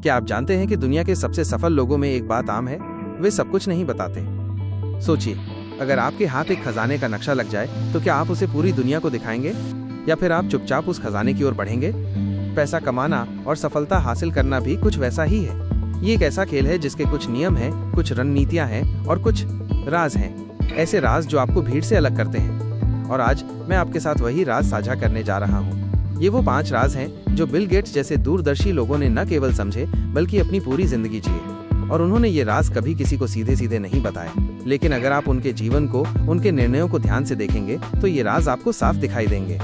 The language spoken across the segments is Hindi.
क्या आप जानते हैं कि दुनिया के सबसे सफल लोगों में एक बात आम है, वे सब कुछ नहीं बताते। सोचिए, अगर आपके हाथ एक खजाने का नक्शा लग जाए तो क्या आप उसे पूरी दुनिया को दिखाएंगे, या फिर आप चुपचाप उस खजाने की ओर बढ़ेंगे? पैसा कमाना और सफलता हासिल करना भी कुछ वैसा ही है। ये एक ऐसा खेल है जिसके कुछ नियम हैं, कुछ रणनीतियां हैं और कुछ राज हैं। ऐसे राज जो आपको भीड़ से अलग करते हैं। और आज मैं आपके साथ वही राज साझा करने जा रहा हूँ। ये वो 5 राज हैं जो बिल गेट्स जैसे दूरदर्शी लोगों ने न केवल समझे बल्कि अपनी पूरी जिंदगी जिए। और उन्होंने ये राज कभी किसी को सीधे सीधे नहीं बताए, लेकिन अगर आप उनके जीवन को, उनके निर्णयों को ध्यान से देखेंगे तो ये राज आपको साफ दिखाई देंगे।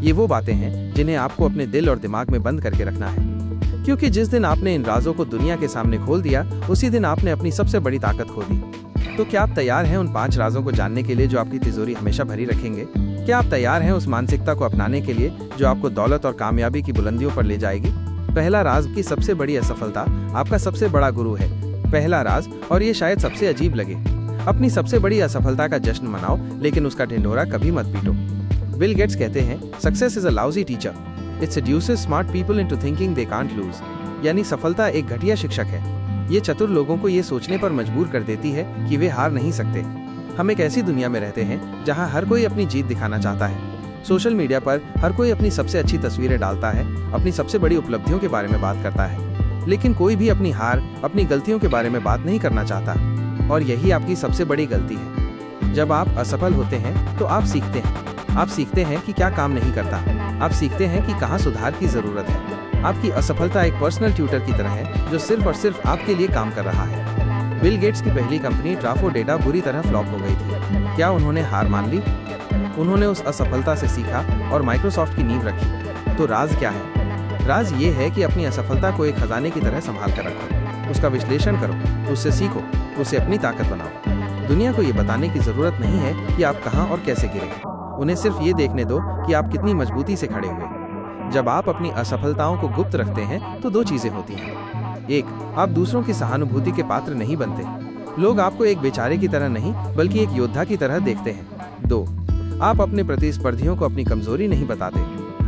ये वो बातें हैं जिन्हें आपको अपने दिल और दिमाग में बंद करके रखना है, क्योंकि जिस दिन आपने इन राजों को दुनिया के सामने खोल दिया, उसी दिन आपने अपनी सबसे बड़ी ताकत खो दी। तो क्या आप तैयार हैं उन 5 राजों को जानने के लिए जो आपकी तिजोरी हमेशा भरी रखेंगे? क्या आप तैयार हैं उस मानसिकता को अपनाने के लिए जो आपको दौलत और कामयाबी की बुलंदियों पर ले जाएगी? पहला राज की सबसे बड़ी असफलता आपका सबसे बड़ा गुरु है। पहला राज, और ये शायद सबसे अजीब लगे, अपनी सबसे बड़ी असफलता का जश्न मनाओ, लेकिन उसका ढिंढोरा कभी मत पीटो। बिल गेट्स कहते हैं, success is a lousy teacher, it seduces smart people into thinking they can't lose. यानी सफलता एक घटिया शिक्षक है। ये चतुर लोगों को ये सोचने पर मजबूर कर देती है कि वे हार नहीं सकते। हम एक ऐसी दुनिया में रहते हैं जहां हर कोई अपनी जीत दिखाना चाहता है। सोशल मीडिया पर हर कोई अपनी सबसे अच्छी तस्वीरें डालता है, अपनी सबसे बड़ी उपलब्धियों के बारे में बात करता है, लेकिन कोई भी अपनी हार, अपनी गलतियों के बारे में बात नहीं करना चाहता। और यही आपकी सबसे बड़ी गलती है। जब आप असफल होते हैं तो आप सीखते हैं। आप सीखते हैं कि क्या काम नहीं करता। आप सीखते हैं कि कहाँ सुधार की जरूरत है। आपकी असफलता एक पर्सनल ट्यूटर की तरह है जो सिर्फ और सिर्फ आपके लिए काम कर रहा है। बिल गेट्स की पहली कंपनी ट्राफो डेटा बुरी तरह फ्लॉप हो गई थी। क्या उन्होंने हार मान ली? उन्होंने उस असफलता से सीखा और माइक्रोसॉफ्ट की नींव रखी। तो राज क्या है? राज ये है कि अपनी असफलता को एक खजाने की तरह संभाल कर रखो, उसका विश्लेषण करो, उससे सीखो, उसे अपनी ताकत बनाओ। दुनिया को ये बताने की जरूरत नहीं है कि आप कहाँ और कैसे गिरे। उन्हें सिर्फ ये देखने दो कि आप कितनी मजबूती से खड़े हुए। जब आप अपनी असफलताओं को गुप्त रखते हैं तो 2 चीजें होती हैं। 1, आप दूसरों की सहानुभूति के पात्र नहीं बनते। लोग आपको एक बेचारे की तरह नहीं बल्कि एक योद्धा की तरह देखते हैं। 2, आप अपने प्रतिस्पर्धियों को अपनी कमजोरी नहीं बताते।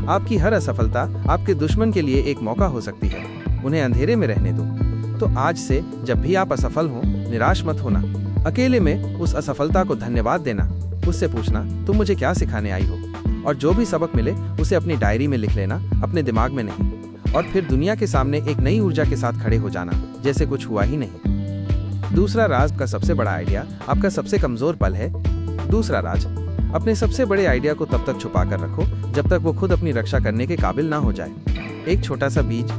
आपकी हर असफलता आपके दुश्मन के लिए एक मौका हो सकती है। उन्हें अंधेरे में रहने दो। तो आज से जब भी आप असफल हो, निराश मत होना। अकेले में उस असफलता को धन्यवाद देना, उससे पूछना तुम मुझे क्या सिखाने आई हो, और जो भी सबक मिले उसे अपनी डायरी में लिख लेना, अपने दिमाग में नहीं। और फिर दुनिया के सामने एक नई ऊर्जा के साथ खड़े हो जाना, जैसे कुछ हुआ ही नहीं। दूसरा राज का सबसे बड़ा आइडिया आपका सबसे कमजोर पल है। दूसरा राज, अपने सबसे बड़े आइडिया को तब तक छुपा कर रखो जब तक वो खुद अपनी रक्षा करने के काबिल ना हो जाए। एक छोटा सा बीज,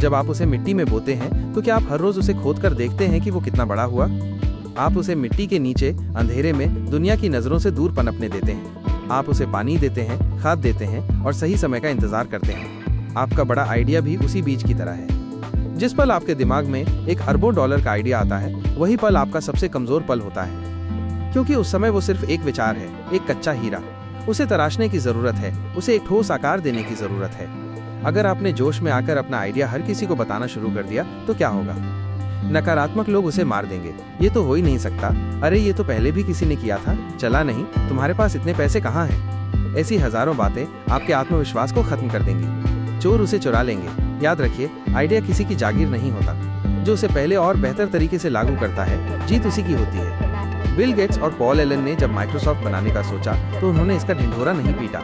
जब आप उसे मिट्टी में बोते हैं तो क्या आप हर रोज उसे खोद कर देखते हैं कि वो कितना बड़ा हुआ? आप उसे मिट्टी के नीचे अंधेरे में दुनिया की नजरों से दूर पनपने देते हैं। आप उसे पानी देते हैं, खाद देते हैं और सही समय का इंतजार करते हैं। आपका बड़ा आइडिया भी उसी बीज की तरह है। जिस पल आपके दिमाग में एक अरबों डॉलर का आइडिया आता है, वही पल आपका सबसे कमजोर पल होता है, क्योंकि उस समय वो सिर्फ एक विचार है, एक कच्चा हीरा। उसे तराशने की जरूरत है, उसे एक ठोस आकार देने की जरूरत है। अगर आपने जोश में आकर अपना आइडिया हर किसी को बताना शुरू कर दिया तो क्या होगा? नकारात्मक लोग उसे मार देंगे। ये तो हो ही नहीं सकता, अरे ये तो पहले भी किसी ने किया था, चला नहीं, तुम्हारे पास इतने पैसे कहाँ हैं? ऐसी हजारों बातें आपके आत्मविश्वास को खत्म कर देंगी। चोर उसे चुरा लेंगे। याद रखिए, आइडिया किसी की जागीर नहीं होता। जो उसे पहले और बेहतर तरीके से लागू करता है, जीत उसी की होती है। बिल गेट्स और पॉल एलन ने जब माइक्रोसॉफ्ट बनाने का सोचा तो उन्होंने इसका ढिंढोरा नहीं पीटा।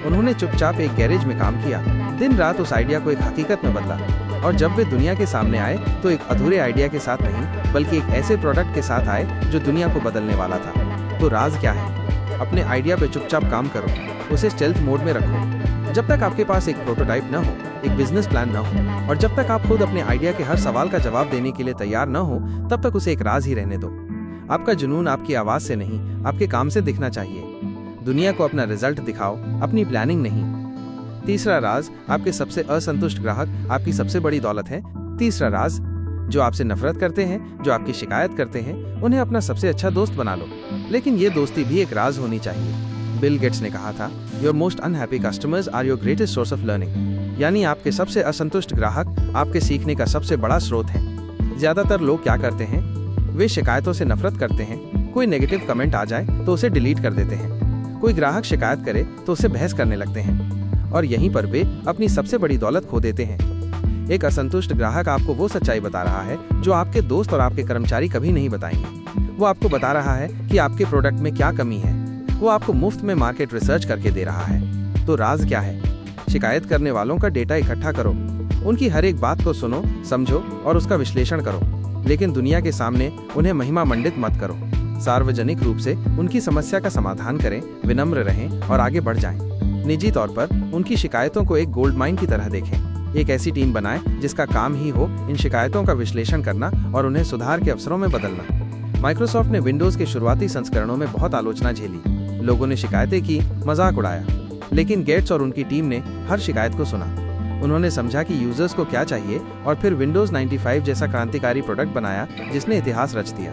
उन्होंने चुपचाप एक गैरेज में काम किया, दिन रात उस आइडिया को एक हकीकत में बदला। और जब वे दुनिया के सामने आए तो एक अधूरे आइडिया के साथ नहीं, बल्कि एक ऐसे प्रोडक्ट के साथ आए जो दुनिया को बदलने वाला था। तो राज क्या है? अपने आइडिया पे चुपचाप काम करो, उसे स्टेल्थ मोड में रखो। जब तक आपके पास एक प्रोटोटाइप न हो, एक बिजनेस प्लान न हो, और जब तक आप खुद अपने आइडिया के हर सवाल का जवाब देने के लिए तैयार न हो, तब तक उसे एक राज ही रहने दो। आपका जुनून आपकी आवाज से नहीं, आपके काम से दिखना चाहिए। दुनिया को अपना रिजल्ट दिखाओ, अपनी प्लानिंग नहीं। तीसरा राज, आपके सबसे असंतुष्ट ग्राहक आपकी सबसे बड़ी दौलत है। तीसरा राज, जो आपसे नफरत करते हैं, जो आपकी शिकायत करते हैं, उन्हें अपना सबसे अच्छा दोस्त बना लो। लेकिन ये दोस्ती भी एक राज होनी चाहिए। बिल गेट्स ने कहा था, your most unhappy customers are your greatest source of learning. यानी आपके सबसे असंतुष्ट ग्राहक आपके सीखने का सबसे बड़ा स्रोत है। ज्यादातर लोग क्या करते हैं? वे शिकायतों से नफरत करते हैं। कोई नेगेटिव कमेंट आ जाए तो उसे डिलीट कर देते हैं। कोई ग्राहक शिकायत करे तो उससे बहस करने लगते हैं, और यहीं पर वे अपनी सबसे बड़ी दौलत खो देते हैं। एक असंतुष्ट ग्राहक आपको वो सच्चाई बता रहा है जो आपके दोस्त और आपके कर्मचारी कभी नहीं बताएंगे। वो आपको बता रहा है कि आपके प्रोडक्ट में क्या कमी है। वो आपको मुफ्त में मार्केट रिसर्च करके दे रहा है। तो राज क्या है? शिकायत करने वालों का डेटा इकट्ठा करो, उनकी हर एक बात को सुनो, समझो और उसका विश्लेषण करो, लेकिन दुनिया के सामने उन्हें महिमा मंडित मत करो। सार्वजनिक रूप से उनकी समस्या का समाधान करें, विनम्र रहें और आगे बढ़ जाएं। निजी तौर पर उनकी शिकायतों को एक गोल्ड माइन की तरह देखें। एक ऐसी टीम बनाएं जिसका काम ही हो इन शिकायतों का विश्लेषण करना और उन्हें सुधार के अवसरों में बदलना। माइक्रोसॉफ्ट ने विंडोज के शुरुआती संस्करणों में बहुत आलोचना झेली। लोगों ने शिकायतें की, मजाक उड़ाया, लेकिन गेट्स और उनकी टीम ने हर शिकायत को सुना। उन्होंने समझा कि यूजर्स को क्या चाहिए और फिर विंडोज 95 जैसा क्रांतिकारी प्रोडक्ट बनाया जिसने इतिहास रच दिया।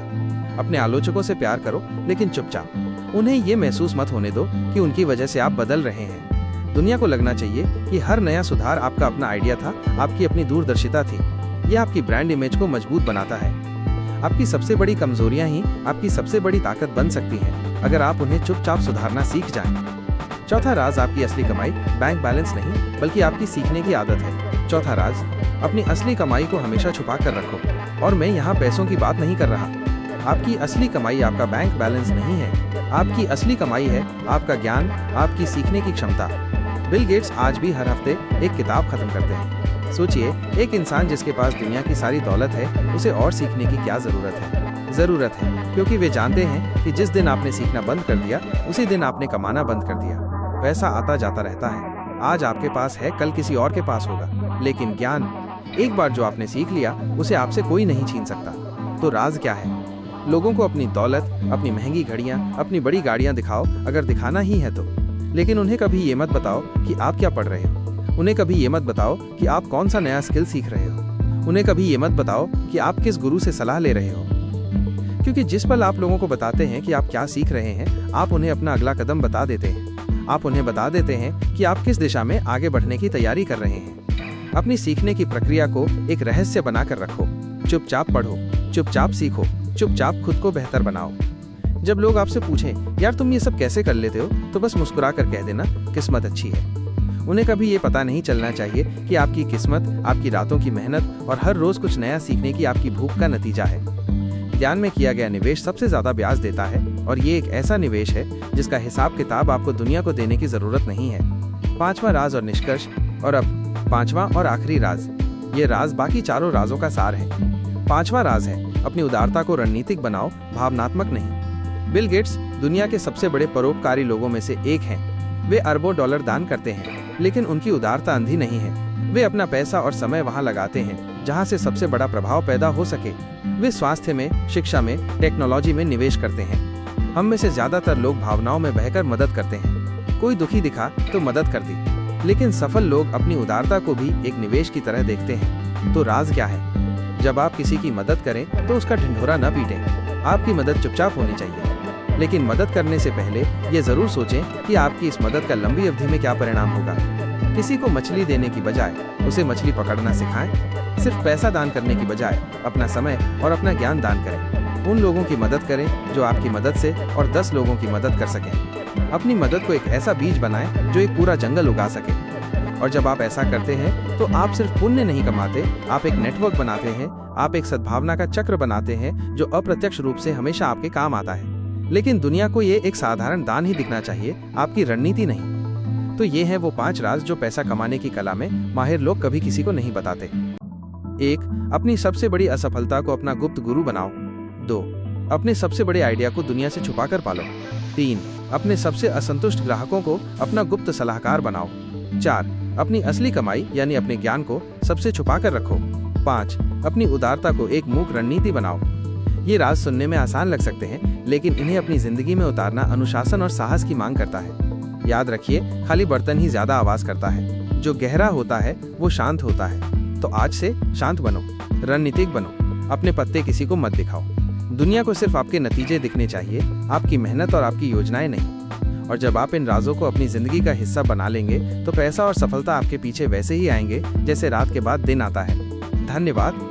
अपने आलोचकों से प्यार करो, लेकिन चुपचाप। उन्हें ये महसूस मत होने दो कि उनकी वजह से आप बदल रहे हैं। दुनिया को लगना चाहिए कि हर नया सुधार आपका अपना आइडिया था, आपकी अपनी दूरदर्शिता थी। यह आपकी ब्रांड इमेज को मजबूत बनाता है। आपकी सबसे बड़ी कमजोरियां ही आपकी सबसे बड़ी ताकत बन सकती हैं, अगर आप उन्हें चुपचाप सुधारना सीख जाएं। चौथा राज आपकी असली कमाई बैंक बैलेंस नहीं, बल्कि आपकी सीखने की आदत है। चौथा राज, अपनी असली कमाई को हमेशा छुपा कर रखो। और मैं यहाँ पैसों की बात नहीं कर रहा। आपकी असली कमाई आपका बैंक बैलेंस नहीं है। आपकी असली कमाई है आपका ज्ञान, आपकी सीखने की क्षमता। बिल गेट्स आज भी हर हफ्ते एक किताब खत्म करते हैं। सोचिए, एक इंसान जिसके पास दुनिया की सारी दौलत है, उसे और सीखने की क्या जरूरत है? जरूरत है क्योंकि वे जानते हैं कि जिस दिन आपने सीखना बंद कर दिया, उसी दिन आपने कमाना बंद कर दिया। पैसा आता जाता रहता है। आज आपके पास है, कल किसी और के पास होगा, लेकिन ज्ञान, एक बार जो आपने सीख लिया, उसे आपसे कोई नहीं छीन सकता। तो राज क्या है? लोगों को अपनी दौलत, अपनी महंगी घड़ियां, अपनी बड़ी गाड़ियां दिखाओ, अगर दिखाना ही है तो। लेकिन उन्हें कभी ये मत बताओ कि आप क्या पढ़ रहे हो। उन्हें कभी ये मत बताओ कि आप कौन सा नया स्किल सीख रहे हो। उन्हें कभी ये मत बताओ कि आप किस गुरु से सलाह ले रहे हो। क्योंकि जिस पल आप लोगों को बताते हैं कि आप क्या सीख रहे हैं, आप उन्हें अपना अगला कदम बता देते हैं। आप उन्हें बता देते हैं कि आप किस दिशा में आगे बढ़ने की तैयारी कर रहे हैं। अपनी सीखने की प्रक्रिया को एक रहस्य बनाकर रखो। चुपचाप पढ़ो, चुपचाप सीखो, चुपचाप खुद को बेहतर बनाओ। जब लोग आपसे पूछें, यार तुम ये सब कैसे कर लेते हो, तो बस मुस्कुरा कर कह देना, किस्मत अच्छी है। उन्हें कभी ये पता नहीं चलना चाहिए कि आपकी किस्मत आपकी रातों की मेहनत और हर रोज कुछ नया सीखने की आपकी भूख का नतीजा है। ज्ञान में किया गया निवेश सबसे ज्यादा ब्याज देता है, और ये एक ऐसा निवेश है जिसका हिसाब किताब आपको दुनिया को देने की जरूरत नहीं है। पांचवा राज और निष्कर्ष, और अब पांचवा और आखिरी राज। ये राज बाकी चारों राजों का सार है। पांचवा राज है, अपनी उदारता को रणनीतिक बनाओ, भावनात्मक नहीं। बिल गेट्स दुनिया के सबसे बड़े परोपकारी लोगों में से एक हैं। वे अरबों डॉलर दान करते हैं, लेकिन उनकी उदारता अंधी नहीं है। वे अपना पैसा और समय वहां लगाते हैं जहां से सबसे बड़ा प्रभाव पैदा हो सके। वे स्वास्थ्य में, शिक्षा में, टेक्नोलॉजी में निवेश करते हैं। हम में से ज्यादातर लोग भावनाओं में बहकर मदद करते हैं। कोई दुखी दिखा तो मदद कर दी, लेकिन सफल लोग अपनी उदारता को भी एक निवेश की तरह देखते हैं। तो राज क्या है? जब आप किसी की मदद करें तो उसका ढिंढोरा न पीटें। आपकी मदद चुपचाप होनी चाहिए, लेकिन मदद करने से पहले ये जरूर सोचें कि आपकी इस मदद का लंबी अवधि में क्या परिणाम होगा। किसी को मछली देने की बजाय उसे मछली पकड़ना सिखाएं। सिर्फ पैसा दान करने की बजाय अपना समय और अपना ज्ञान दान करें। उन लोगों की मदद करें जो आपकी मदद से और 10 लोगों की मदद कर सकें। अपनी मदद को एक ऐसा बीज बनाएं जो एक पूरा जंगल उगा सके। और जब आप ऐसा करते हैं तो आप सिर्फ पुण्य नहीं कमाते, आप एक नेटवर्क बनाते हैं। आप एक सद्भावना का चक्र बनाते हैं जो अप्रत्यक्ष रूप से हमेशा आपके काम आता है। लेकिन दुनिया को ये एक साधारण दान ही दिखना चाहिए, आपकी रणनीति नहीं। तो ये हैं वो 5 राज जो पैसा कमाने की कला में माहिर लोग कभी किसी को नहीं बताते। 1. अपनी सबसे बड़ी असफलता को अपना गुप्त गुरु बनाओ। 2. अपने सबसे बड़े आइडिया को दुनिया से छुपाकर पालो। 3. अपने सबसे असंतुष्ट ग्राहकों को अपना गुप्त सलाहकार बनाओ। 4. अपनी असली कमाई यानी अपने ज्ञान को सबसे छुपा कर रखो। 5. अपनी उदारता को एक मूक रणनीति बनाओ। ये राज सुनने में आसान लग सकते हैं, लेकिन इन्हें अपनी जिंदगी में उतारना अनुशासन और साहस की मांग करता है। याद रखिए, खाली बर्तन ही ज्यादा आवाज करता है, जो गहरा होता है वो शांत होता है। तो आज से शांत बनो, रणनीतिक बनो, अपने पत्ते किसी को मत दिखाओ। दुनिया को सिर्फ आपके नतीजे दिखने चाहिए, आपकी मेहनत और आपकी योजनाएं नहीं। और जब आप इन राजों को अपनी जिंदगी का हिस्सा बना लेंगे तो पैसा और सफलता आपके पीछे वैसे ही आएंगे जैसे रात के बाद दिन आता है। धन्यवाद।